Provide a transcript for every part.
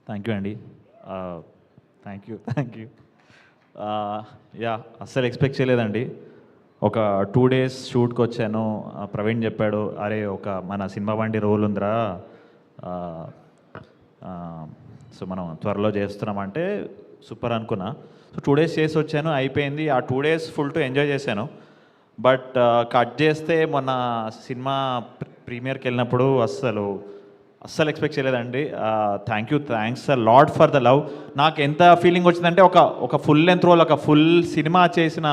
Thank you అండి. Thank you. Yeah, అస్సలు expect చేయలేదండి. ఒక 2 days షూట్కి వచ్చాను. ప్రవీణ్ చెప్పాడు, అరే ఒక మన సినిమా బండి రోల్ ఉందిరా, సో మనం త్వరలో చేస్తున్నామంటే సూపర్ అనుకున్నా. సో 2 days చేసి వచ్చాను, అయిపోయింది. ఆ 2 days ఫుల్ టు ఎంజాయ్ చేశాను. బట్ కట్ చేస్తే మొన్న సినిమా ప్రీమియర్కి వెళ్ళినప్పుడు అస్సలు ఎక్స్పెక్ట్ చేయలేదండి. Thanks a lot for the love. నాకు ఎంత ఫీలింగ్ వచ్చిందంటే ఒక ఫుల్ లెంత్ రోల్, ఒక ఫుల్ సినిమా చేసిన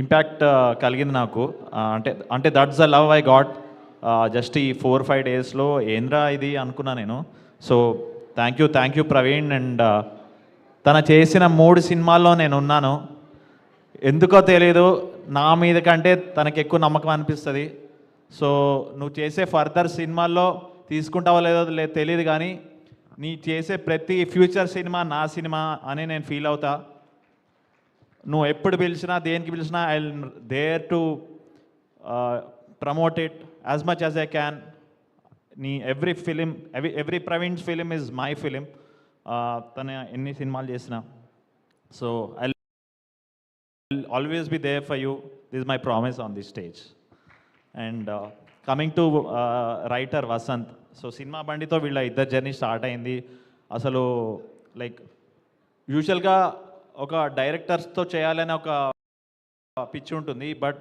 ఇంపాక్ట్ కలిగింది నాకు. అంటే that's the love I got just ఈ 4-5 daysలో. ఏంద్రా ఇది అనుకున్నా నేను. So thank you Praveen. And తన చేసిన 3 సినిమాల్లో నేను ఉన్నాను. ఎందుకో తెలియదు, నా మీద కంటే తనకి ఎక్కువ నమ్మకం అనిపిస్తుంది. సో నువ్వు చేసే ఫర్దర్ సినిమాల్లో తీసుకుంటావో లేదో తెలియదు, కానీ నీ చేసే ప్రతి ఫ్యూచర్ సినిమా నా సినిమా అని నేను ఫీల్ అవుతా. నువ్వు ఎప్పుడు పిలిచినా, దేనికి పిలిచినా, I there to promote it as much as I can. నీ every Praveen's film is my film. తన ఎన్ని సినిమాలు చేసినా. So I always be there for you. This is my promise on this stage. And coming to writer Vasant. So cinema బండితో వీళ్ళ ఇద్దరు journey start అయింది. అసలు లైక్ యూజువల్గా ఒక డైరెక్టర్స్తో చేయాలని ఒక పిచ్చి ఉంటుంది, బట్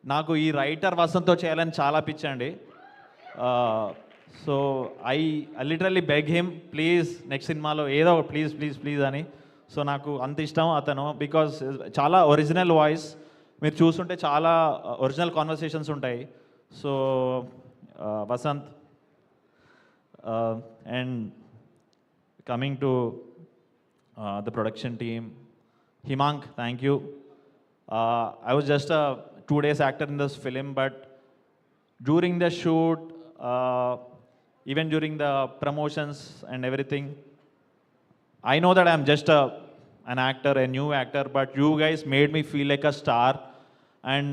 నాకు ఈ రైటర్ వసంత్తో చేయాలని చాలా పిచ్చి అండి. So I literally beg him, please next సినిమాలో ఏదో ప్లీజ్ అని. సో నాకు అంత ఇష్టం అతను, బికాజ్ చాలా ఒరిజినల్ వాయిస్. మీరు చూస్తుంటే చాలా ఒరిజినల్ కాన్వర్సేషన్స్ ఉంటాయి. So Vasant. And coming to the production team, Himank, thank you. I was just a 2 days actor in this film, but during the shoot, even during the promotions and everything, I know that I'm just an actor, a new actor, but you guys made me feel like a star. And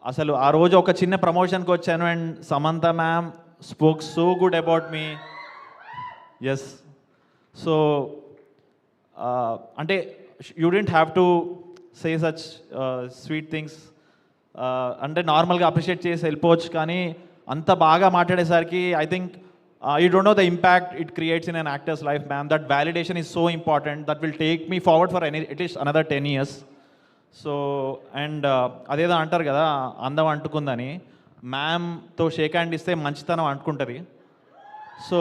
అసలు ఆ రోజు ఒక చిన్న ప్రమోషన్కి వచ్చాను, and Samantha ma'am spoke so good about me. Yes. So అంటే you don't have to say such sweet things. అంటే నార్మల్గా అప్రిషియేట్ చేసి వెళ్ళిపోవచ్చు, కానీ అంత బాగా మాట్లాడేసరికి I think you don't know the impact it creates in an actor's life, ma'am. That validation is so important. That will take me forward for at least another 10 years. So, and అదేదో అంటారు కదా, అందం అంటుకుందని. మ్యామ్తో shake hand ఇస్తే మంచితనం అంటుకుంటుంది. So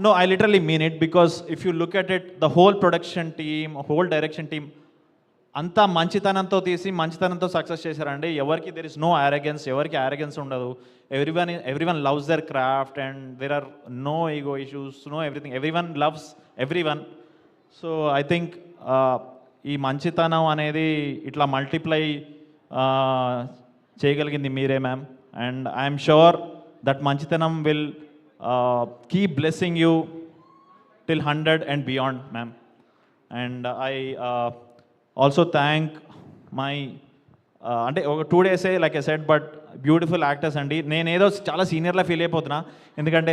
no, I literally mean it, because if you look at it, the whole production team, whole direction team, అంతా మంచితనంతో తీసి మంచితనంతో సక్సెస్ చేశారండి. ఎవరికి దెర్ ఇస్ నో అరగెన్స్, ఎవరికి అరగెన్స్ ఉండదు. Everyone loves their craft, and there are no ego issues, no everything. Everyone loves everyone. So I think ఈ మంచితనం అనేది ఇట్లా మల్టిప్లై చేయగలిగింది మీరే, ma'am. And I'm sure that మంచితనం will keep blessing you till 100 and beyond, ma'am. And I also thank my అంటే ఒక 2 days like I said, but beautiful actors అండి. నేను ఏదో చాలా సీనియర్లా ఫీల్ అయిపోతున్నా, ఎందుకంటే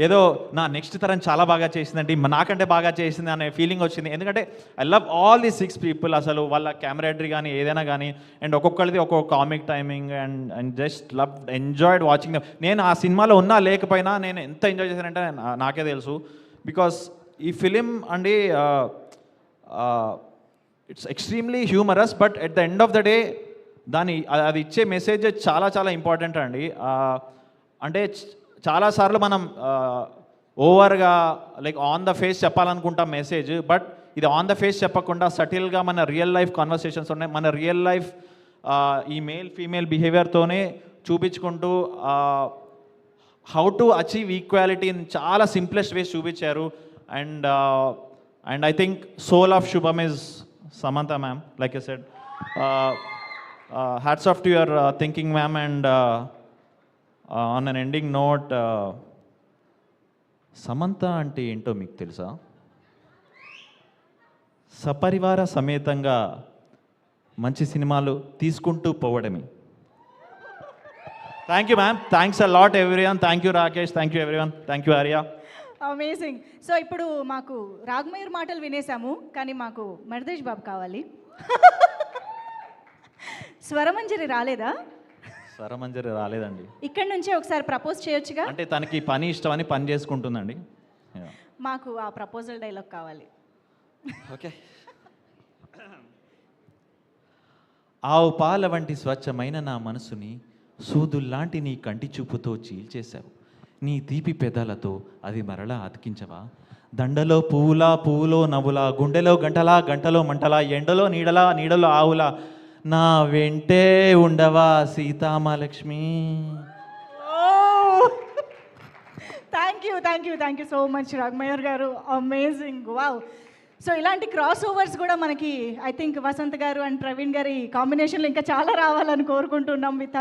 ఏదో నా నెక్స్ట్ తరం చాలా బాగా చేసిందండి, నాకంటే బాగా చేసింది అనే ఫీలింగ్ వచ్చింది. ఎందుకంటే I love all the 6 people. అసలు వాళ్ళ కెమెరాడరీ కానీ ఏదైనా కానీ, అండ్ ఒక్కొక్కరిది ఒక్కొక్క comic timing, and just love enjoyed watching. నేను ఆ సినిమాలో ఉన్నా లేకపోయినా నేను ఎంత ఎంజాయ్ చేశానంటే నాకే తెలుసు. బికాస్ ఈ ఫిలిం అండి it's extremely humorous, but at the end of the day అది ఇచ్చే మెసేజ్ చాలా చాలా ఇంపార్టెంట్ అండి. అంటే చాలాసార్లు మనం ఓవర్గా లైక్ ఆన్ ద ఫేస్ చెప్పాలనుకుంటాం మెసేజ్, బట్ ఇది ఆన్ ద ఫేస్ చెప్పకుండా సటిల్గా మన రియల్ లైఫ్ కాన్వర్సేషన్స్ ఉన్నాయి. మన రియల్ లైఫ్ ఈ మేల్ ఫీమేల్ బిహేవియర్తోనే చూపించుకుంటూ how to achieve equality in చాలా సింప్లెస్ట్ వేస్ చూపించారు. And I think soul of Shubham is Samantha ma'am, like I said. Hats off to your thinking, ma'am. And on an ending note, Samantha అంటే ఏంటో మీకు తెలుసా? సపరివార సమేతంగా మంచి సినిమాలు తీసుకుంటూ పోవడమే. Thank you ma'am. Thanks a lot everyone. Thank you Rakesh. Thank you everyone. Thank you Arya. Amazing. So ఇప్పుడు మాకు రాగ్మయూర్ మాటలు వినేసాము, కానీ మాకు మర్దేష్ బాబు కావాలి. స్వరమంజరి రాలేదా? స్వరమంజరి రాలేదండి. ఇక్కడ నుంచే ఒకసారి ప్రపోజ్ చేయొచ్చుగా. అంటే తనకి పని ఇష్టమని పని చేసుకుంటుందండి. మాకు ఆ ప్రపోజల్ డైలాగ్ కావాలి. ఓకే. ఆవు పాల వంటి స్వచ్ఛమైన నా మనసుని సూదుల్లాంటి నీ కంటి చూపుతో చీల్చేశావు. నీ తీపి పెదాలతో అది మరలా అతికించవా? దండలో పువ్వులా, పువ్వులో నవ్వులా, గుండెలో గంటలా, గంటలో మంటలా, ఎండలో నీడలా, నీడలో ఆవులా, నా వెంటే ఉండవా Sitamahalakshmi? Thank you so much Ragmayur garu. Amazing, wow. So ఇలాంటి క్రాస్ ఓవర్స్ కూడా మనకి ఐ థింక్ వసంత్ గారు అండ్ ప్రవీణ్ గారి కాంబినేషన్లో ఇంకా చాలా రావాలని కోరుకుంటున్నాం. విత్